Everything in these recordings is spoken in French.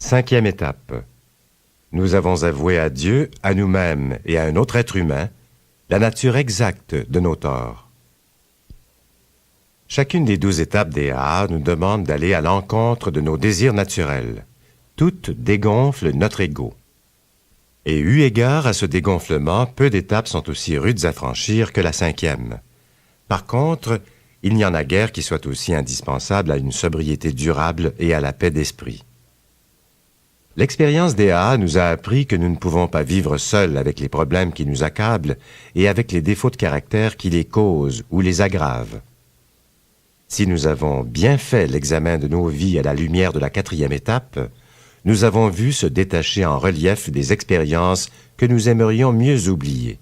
Cinquième étape. Nous avons avoué à Dieu, à nous-mêmes et à un autre être humain la nature exacte de nos torts. Chacune des 12 étapes des AA nous demande d'aller à l'encontre de nos désirs naturels. Toutes dégonflent notre ego. Et eu égard à ce dégonflement, peu d'étapes sont aussi rudes à franchir que la cinquième. Par contre, il n'y en a guère qui soient aussi indispensables à une sobriété durable et à la paix d'esprit. L'expérience des AA nous a appris que nous ne pouvons pas vivre seuls avec les problèmes qui nous accablent et avec les défauts de caractère qui les causent ou les aggravent. Si nous avons bien fait l'examen de nos vies à la lumière de la quatrième étape, nous avons vu se détacher en relief des expériences que nous aimerions mieux oublier.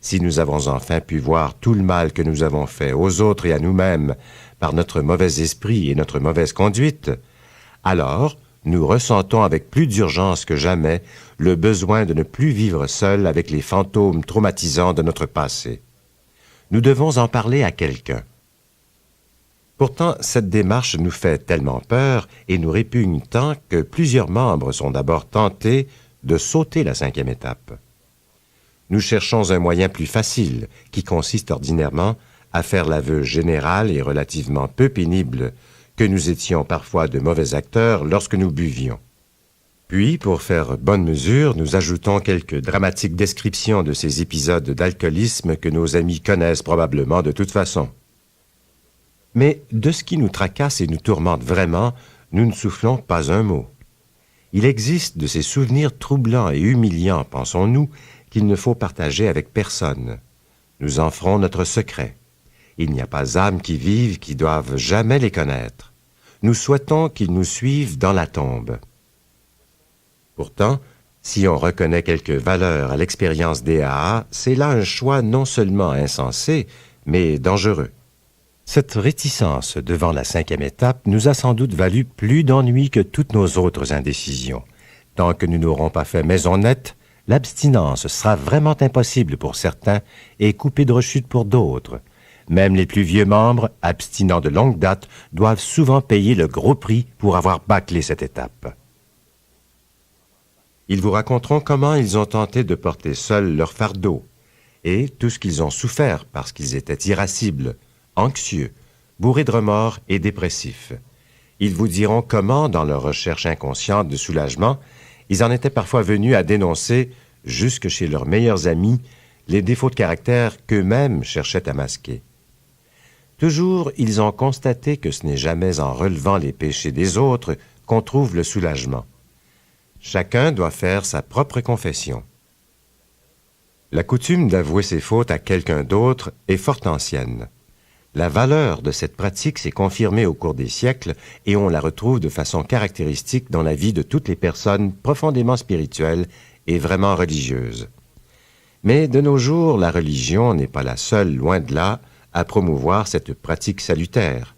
Si nous avons enfin pu voir tout le mal que nous avons fait aux autres et à nous-mêmes par notre mauvais esprit et notre mauvaise conduite, alors nous ressentons avec plus d'urgence que jamais le besoin de ne plus vivre seuls avec les fantômes traumatisants de notre passé. Nous devons en parler à quelqu'un. Pourtant, cette démarche nous fait tellement peur et nous répugne tant que plusieurs membres sont d'abord tentés de sauter la cinquième étape. Nous cherchons un moyen plus facile, qui consiste ordinairement à faire l'aveu général et relativement peu pénible que nous étions parfois de mauvais acteurs lorsque nous buvions. Puis, pour faire bonne mesure, nous ajoutons quelques dramatiques descriptions de ces épisodes d'alcoolisme que nos amis connaissent probablement de toute façon. Mais de ce qui nous tracasse et nous tourmente vraiment, nous ne soufflons pas un mot. Il existe de ces souvenirs troublants et humiliants, pensons-nous, qu'il ne faut partager avec personne. Nous en ferons notre secret. Il n'y a pas âme qui vive qui doive jamais les connaître. Nous souhaitons qu'ils nous suivent dans la tombe. Pourtant, si on reconnaît quelque valeur à l'expérience des AA, c'est là un choix non seulement insensé, mais dangereux. Cette réticence devant la cinquième étape nous a sans doute valu plus d'ennuis que toutes nos autres indécisions. Tant que nous n'aurons pas fait maison nette, l'abstinence sera vraiment impossible pour certains et coupée de rechute pour d'autres. Même les plus vieux membres, abstinents de longue date, doivent souvent payer le gros prix pour avoir bâclé cette étape. Ils vous raconteront comment ils ont tenté de porter seuls leur fardeau et tout ce qu'ils ont souffert parce qu'ils étaient irascibles, anxieux, bourrés de remords et dépressifs. Ils vous diront comment, dans leur recherche inconsciente de soulagement, ils en étaient parfois venus à dénoncer, jusque chez leurs meilleurs amis, les défauts de caractère qu'eux-mêmes cherchaient à masquer. Toujours, ils ont constaté que ce n'est jamais en relevant les péchés des autres qu'on trouve le soulagement. Chacun doit faire sa propre confession. La coutume d'avouer ses fautes à quelqu'un d'autre est fort ancienne. La valeur de cette pratique s'est confirmée au cours des siècles et on la retrouve de façon caractéristique dans la vie de toutes les personnes profondément spirituelles et vraiment religieuses. Mais de nos jours, la religion n'est pas la seule, loin de là, à promouvoir cette pratique salutaire.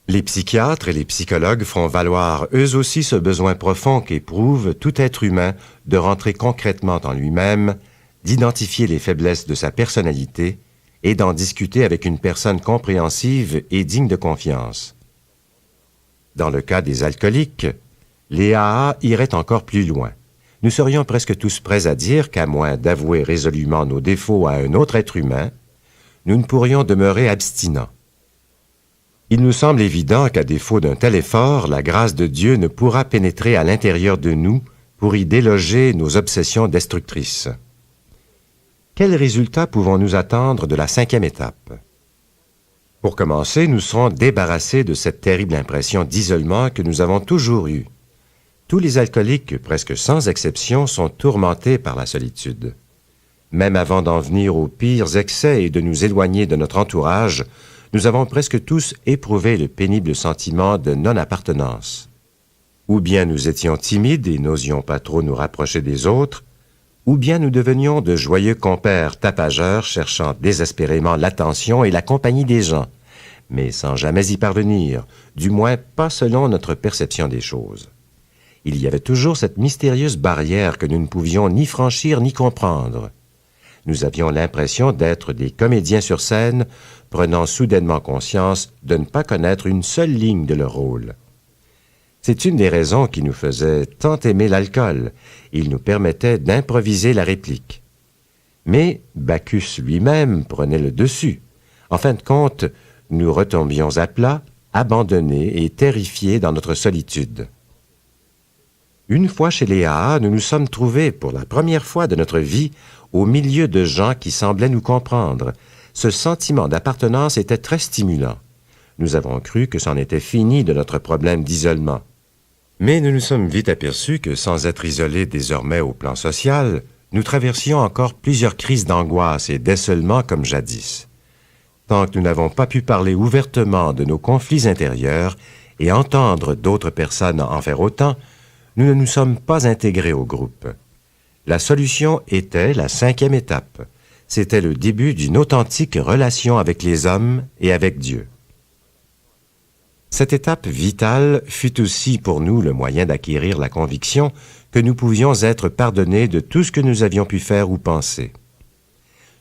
Les psychiatres et les psychologues feront valoir eux aussi ce besoin profond qu'éprouve tout être humain de rentrer concrètement en lui-même, d'identifier les faiblesses de sa personnalité et d'en discuter avec une personne compréhensive et digne de confiance. Dans le cas des alcooliques, les AA iraient encore plus loin. Nous serions presque tous prêts à dire qu'à moins d'avouer résolument nos défauts à un autre être humain, nous ne pourrions demeurer abstinents. Il nous semble évident qu'à défaut d'un tel effort, la grâce de Dieu ne pourra pénétrer à l'intérieur de nous pour y déloger nos obsessions destructrices. Quels résultats pouvons-nous attendre de la cinquième étape? Pour commencer, nous serons débarrassés de cette terrible impression d'isolement que nous avons toujours eue. Tous les alcooliques, presque sans exception, sont tourmentés par la solitude. Même avant d'en venir aux pires excès et de nous éloigner de notre entourage, nous avons presque tous éprouvé le pénible sentiment de non-appartenance. Ou bien nous étions timides et n'osions pas trop nous rapprocher des autres, ou bien nous devenions de joyeux compères tapageurs cherchant désespérément l'attention et la compagnie des gens, mais sans jamais y parvenir, du moins pas selon notre perception des choses. Il y avait toujours cette mystérieuse barrière que nous ne pouvions ni franchir ni comprendre. Nous avions l'impression d'être des comédiens sur scène, prenant soudainement conscience de ne pas connaître une seule ligne de leur rôle. C'est une des raisons qui nous faisait tant aimer l'alcool. Il nous permettait d'improviser la réplique. Mais Bacchus lui-même prenait le dessus. En fin de compte, nous retombions à plat, abandonnés et terrifiés dans notre solitude. Une fois chez les AA, nous nous sommes trouvés, pour la première fois de notre vie, au milieu de gens qui semblaient nous comprendre. Ce sentiment d'appartenance était très stimulant. Nous avons cru que c'en était fini de notre problème d'isolement. Mais nous nous sommes vite aperçus que, sans être isolés désormais au plan social, nous traversions encore plusieurs crises d'angoisse et d'essolement comme jadis. Tant que nous n'avons pas pu parler ouvertement de nos conflits intérieurs et entendre d'autres personnes en faire autant, nous ne nous sommes pas intégrés au groupe. La solution était la 5e étape. C'était le début d'une authentique relation avec les hommes et avec Dieu. Cette étape vitale fut aussi pour nous le moyen d'acquérir la conviction que nous pouvions être pardonnés de tout ce que nous avions pu faire ou penser.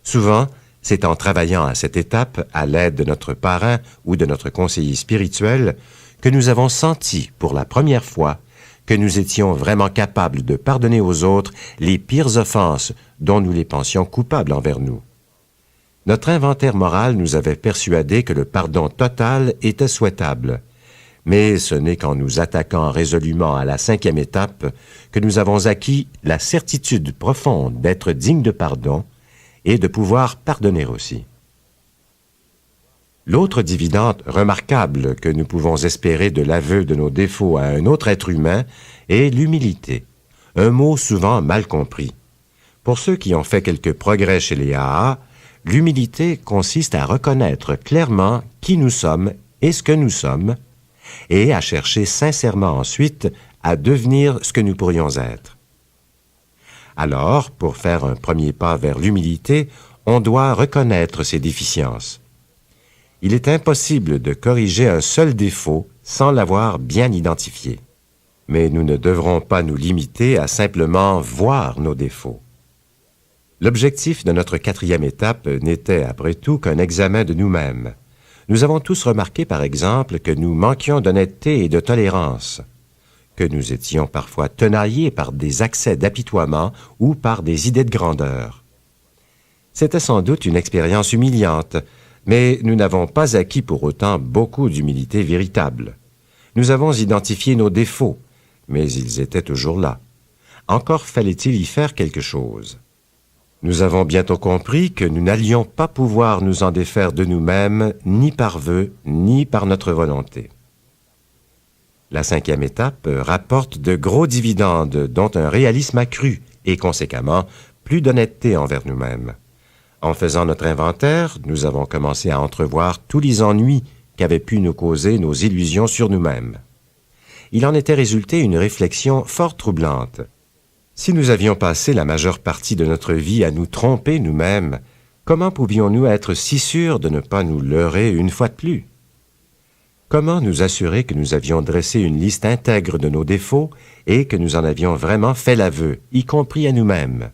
Souvent, c'est en travaillant à cette étape, à l'aide de notre parrain ou de notre conseiller spirituel, que nous avons senti, pour la première fois, que nous étions vraiment capables de pardonner aux autres les pires offenses dont nous les pensions coupables envers nous. Notre inventaire moral nous avait persuadés que le pardon total était souhaitable, mais ce n'est qu'en nous attaquant résolument à la 5e étape que nous avons acquis la certitude profonde d'être dignes de pardon et de pouvoir pardonner aussi. L'autre dividende remarquable que nous pouvons espérer de l'aveu de nos défauts à un autre être humain est l'humilité, un mot souvent mal compris. Pour ceux qui ont fait quelques progrès chez les AA, l'humilité consiste à reconnaître clairement qui nous sommes et ce que nous sommes, et à chercher sincèrement ensuite à devenir ce que nous pourrions être. Alors, pour faire un premier pas vers l'humilité, on doit reconnaître ses déficiences. Il est impossible de corriger un seul défaut sans l'avoir bien identifié. Mais nous ne devrons pas nous limiter à simplement voir nos défauts. L'objectif de notre 4e étape n'était, après tout, qu'un examen de nous-mêmes. Nous avons tous remarqué, par exemple, que nous manquions d'honnêteté et de tolérance, que nous étions parfois tenaillés par des accès d'apitoiement ou par des idées de grandeur. C'était sans doute une expérience humiliante, mais nous n'avons pas acquis pour autant beaucoup d'humilité véritable. Nous avons identifié nos défauts, mais ils étaient toujours là. Encore fallait-il y faire quelque chose. Nous avons bientôt compris que nous n'allions pas pouvoir nous en défaire de nous-mêmes, ni par vœu, ni par notre volonté. La 5e étape rapporte de gros dividendes, dont un réalisme accru et, conséquemment, plus d'honnêteté envers nous-mêmes. En faisant notre inventaire, nous avons commencé à entrevoir tous les ennuis qu'avaient pu nous causer nos illusions sur nous-mêmes. Il en était résulté une réflexion fort troublante. Si nous avions passé la majeure partie de notre vie à nous tromper nous-mêmes, comment pouvions-nous être si sûrs de ne pas nous leurrer une fois de plus? Comment nous assurer que nous avions dressé une liste intègre de nos défauts et que nous en avions vraiment fait l'aveu, y compris à nous-mêmes?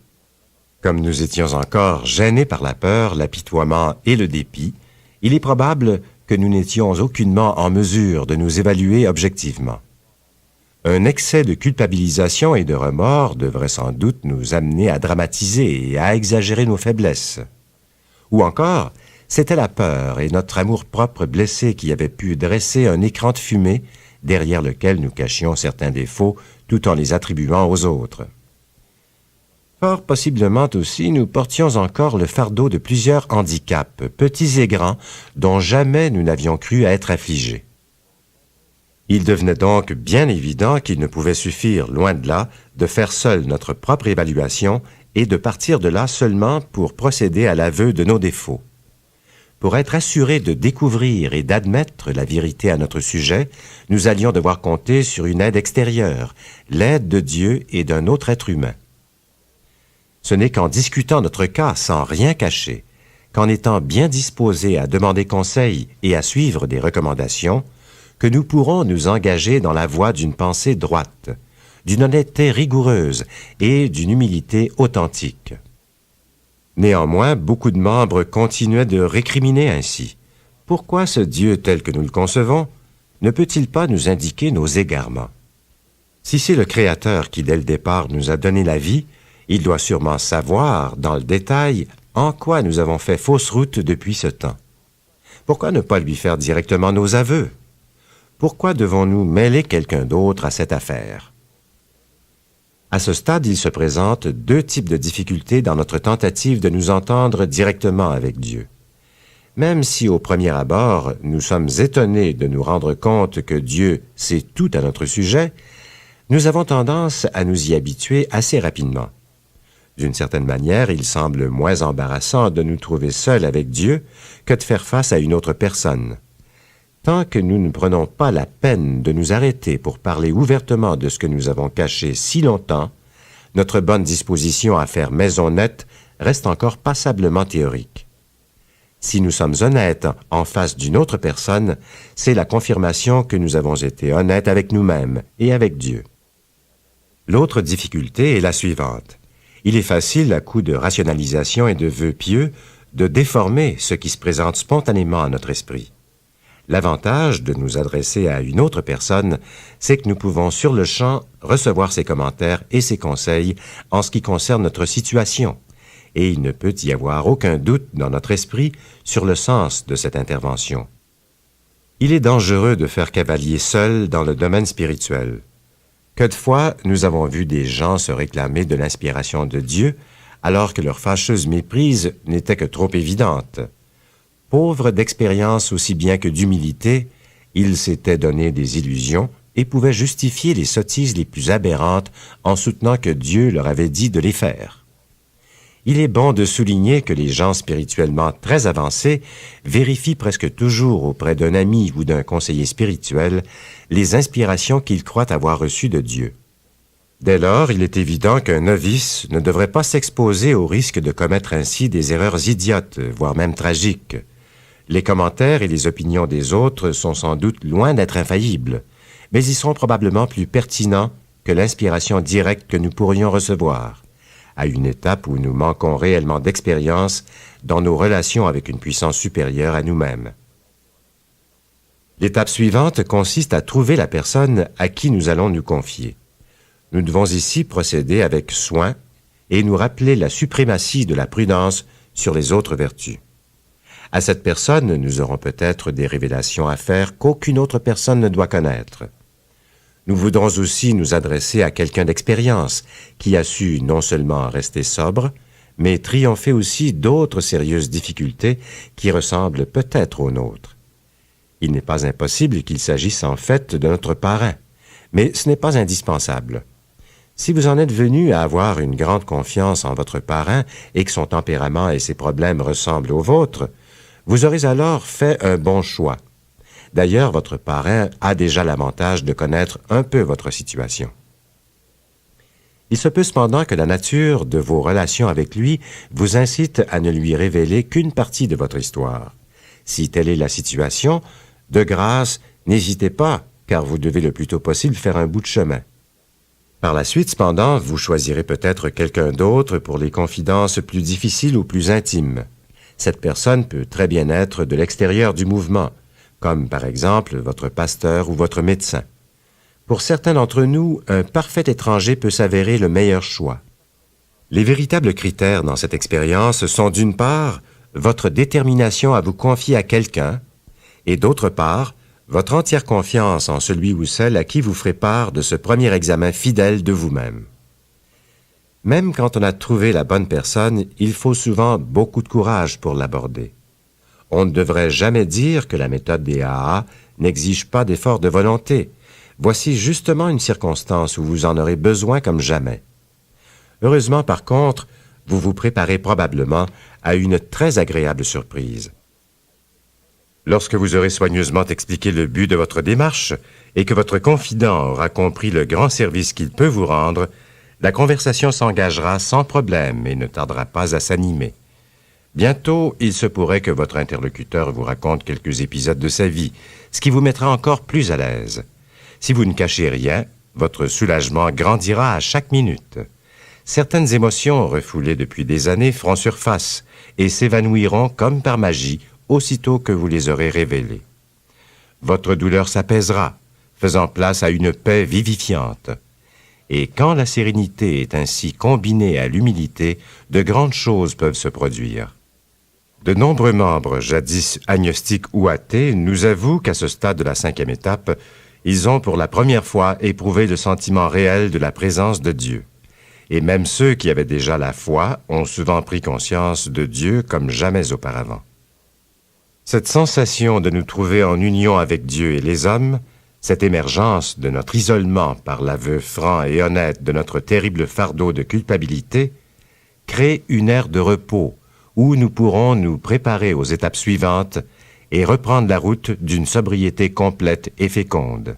Comme nous étions encore gênés par la peur, l'apitoiement et le dépit, il est probable que nous n'étions aucunement en mesure de nous évaluer objectivement. Un excès de culpabilisation et de remords devrait sans doute nous amener à dramatiser et à exagérer nos faiblesses. Ou encore, c'était la peur et notre amour-propre blessé qui avaient pu dresser un écran de fumée derrière lequel nous cachions certains défauts tout en les attribuant aux autres. Fort possiblement aussi, nous portions encore le fardeau de plusieurs handicaps, petits et grands, dont jamais nous n'avions cru à être affligés. Il devenait donc bien évident qu'il ne pouvait suffire, loin de là, de faire seul notre propre évaluation et de partir de là seulement pour procéder à l'aveu de nos défauts. Pour être assurés de découvrir et d'admettre la vérité à notre sujet, nous allions devoir compter sur une aide extérieure, l'aide de Dieu et d'un autre être humain. Ce n'est qu'en discutant notre cas sans rien cacher, qu'en étant bien disposés à demander conseil et à suivre des recommandations, que nous pourrons nous engager dans la voie d'une pensée droite, d'une honnêteté rigoureuse et d'une humilité authentique. Néanmoins, beaucoup de membres continuaient de récriminer ainsi. Pourquoi ce Dieu tel que nous le concevons ne peut-il pas nous indiquer nos égarements? Si c'est le Créateur qui, dès le départ, nous a donné la vie, il doit sûrement savoir, dans le détail, en quoi nous avons fait fausse route depuis ce temps. Pourquoi ne pas lui faire directement nos aveux? Pourquoi devons-nous mêler quelqu'un d'autre à cette affaire? À ce stade, il se présente deux types de difficultés dans notre tentative de nous entendre directement avec Dieu. Même si au premier abord, nous sommes étonnés de nous rendre compte que Dieu sait tout à notre sujet, nous avons tendance à nous y habituer assez rapidement. D'une certaine manière, il semble moins embarrassant de nous trouver seuls avec Dieu que de faire face à une autre personne. Tant que nous ne prenons pas la peine de nous arrêter pour parler ouvertement de ce que nous avons caché si longtemps, notre bonne disposition à faire maison nette reste encore passablement théorique. Si nous sommes honnêtes en face d'une autre personne, c'est la confirmation que nous avons été honnêtes avec nous-mêmes et avec Dieu. L'autre difficulté est la suivante. Il est facile, à coup de rationalisation et de vœux pieux, de déformer ce qui se présente spontanément à notre esprit. L'avantage de nous adresser à une autre personne, c'est que nous pouvons sur le champ recevoir ses commentaires et ses conseils en ce qui concerne notre situation, et il ne peut y avoir aucun doute dans notre esprit sur le sens de cette intervention. Il est dangereux de faire cavalier seul dans le domaine spirituel. Que de fois nous avons vu des gens se réclamer de l'inspiration de Dieu, alors que leur fâcheuse méprise n'était que trop évidente. Pauvre d'expérience aussi bien que d'humilité, ils s'étaient donné des illusions et pouvaient justifier les sottises les plus aberrantes en soutenant que Dieu leur avait dit de les faire. Il est bon de souligner que les gens spirituellement très avancés vérifient presque toujours auprès d'un ami ou d'un conseiller spirituel les inspirations qu'ils croient avoir reçues de Dieu. Dès lors, il est évident qu'un novice ne devrait pas s'exposer au risque de commettre ainsi des erreurs idiotes, voire même tragiques. Les commentaires et les opinions des autres sont sans doute loin d'être infaillibles, mais ils sont probablement plus pertinents que l'inspiration directe que nous pourrions recevoir, à une étape où nous manquons réellement d'expérience dans nos relations avec une puissance supérieure à nous-mêmes. L'étape suivante consiste à trouver la personne à qui nous allons nous confier. Nous devons ici procéder avec soin et nous rappeler la suprématie de la prudence sur les autres vertus. À cette personne, nous aurons peut-être des révélations à faire qu'aucune autre personne ne doit connaître. Nous voudrons aussi nous adresser à quelqu'un d'expérience qui a su non seulement rester sobre, mais triompher aussi d'autres sérieuses difficultés qui ressemblent peut-être aux nôtres. Il n'est pas impossible qu'il s'agisse en fait de notre parrain, mais ce n'est pas indispensable. Si vous en êtes venu à avoir une grande confiance en votre parrain et que son tempérament et ses problèmes ressemblent aux vôtres, vous aurez alors fait un bon choix. D'ailleurs, votre parrain a déjà l'avantage de connaître un peu votre situation. Il se peut cependant que la nature de vos relations avec lui vous incite à ne lui révéler qu'une partie de votre histoire. Si telle est la situation, de grâce, n'hésitez pas, car vous devez le plus tôt possible faire un bout de chemin. Par la suite, cependant, vous choisirez peut-être quelqu'un d'autre pour les confidences plus difficiles ou plus intimes. Cette personne peut très bien être de l'extérieur du mouvement, comme par exemple votre pasteur ou votre médecin. Pour certains d'entre nous, un parfait étranger peut s'avérer le meilleur choix. Les véritables critères dans cette expérience sont d'une part, votre détermination à vous confier à quelqu'un, et d'autre part, votre entière confiance en celui ou celle à qui vous ferez part de ce premier examen fidèle de vous-même. Même quand on a trouvé la bonne personne, il faut souvent beaucoup de courage pour l'aborder. On ne devrait jamais dire que la méthode des AA n'exige pas d'effort de volonté. Voici justement une circonstance où vous en aurez besoin comme jamais. Heureusement, par contre, vous vous préparez probablement à une très agréable surprise. Lorsque vous aurez soigneusement expliqué le but de votre démarche et que votre confident aura compris le grand service qu'il peut vous rendre, la conversation s'engagera sans problème et ne tardera pas à s'animer. Bientôt, il se pourrait que votre interlocuteur vous raconte quelques épisodes de sa vie, ce qui vous mettra encore plus à l'aise. Si vous ne cachez rien, votre soulagement grandira à chaque minute. Certaines émotions refoulées depuis des années feront surface et s'évanouiront comme par magie aussitôt que vous les aurez révélées. Votre douleur s'apaisera, faisant place à une paix vivifiante. Et quand la sérénité est ainsi combinée à l'humilité, de grandes choses peuvent se produire. De nombreux membres, jadis agnostiques ou athées, nous avouent qu'à ce stade de la 5e étape, ils ont pour la première fois éprouvé le sentiment réel de la présence de Dieu. Et même ceux qui avaient déjà la foi ont souvent pris conscience de Dieu comme jamais auparavant. Cette sensation de nous trouver en union avec Dieu et les hommes, cette émergence de notre isolement par l'aveu franc et honnête de notre terrible fardeau de culpabilité, crée une ère de repos où nous pourrons nous préparer aux étapes suivantes et reprendre la route d'une sobriété complète et féconde.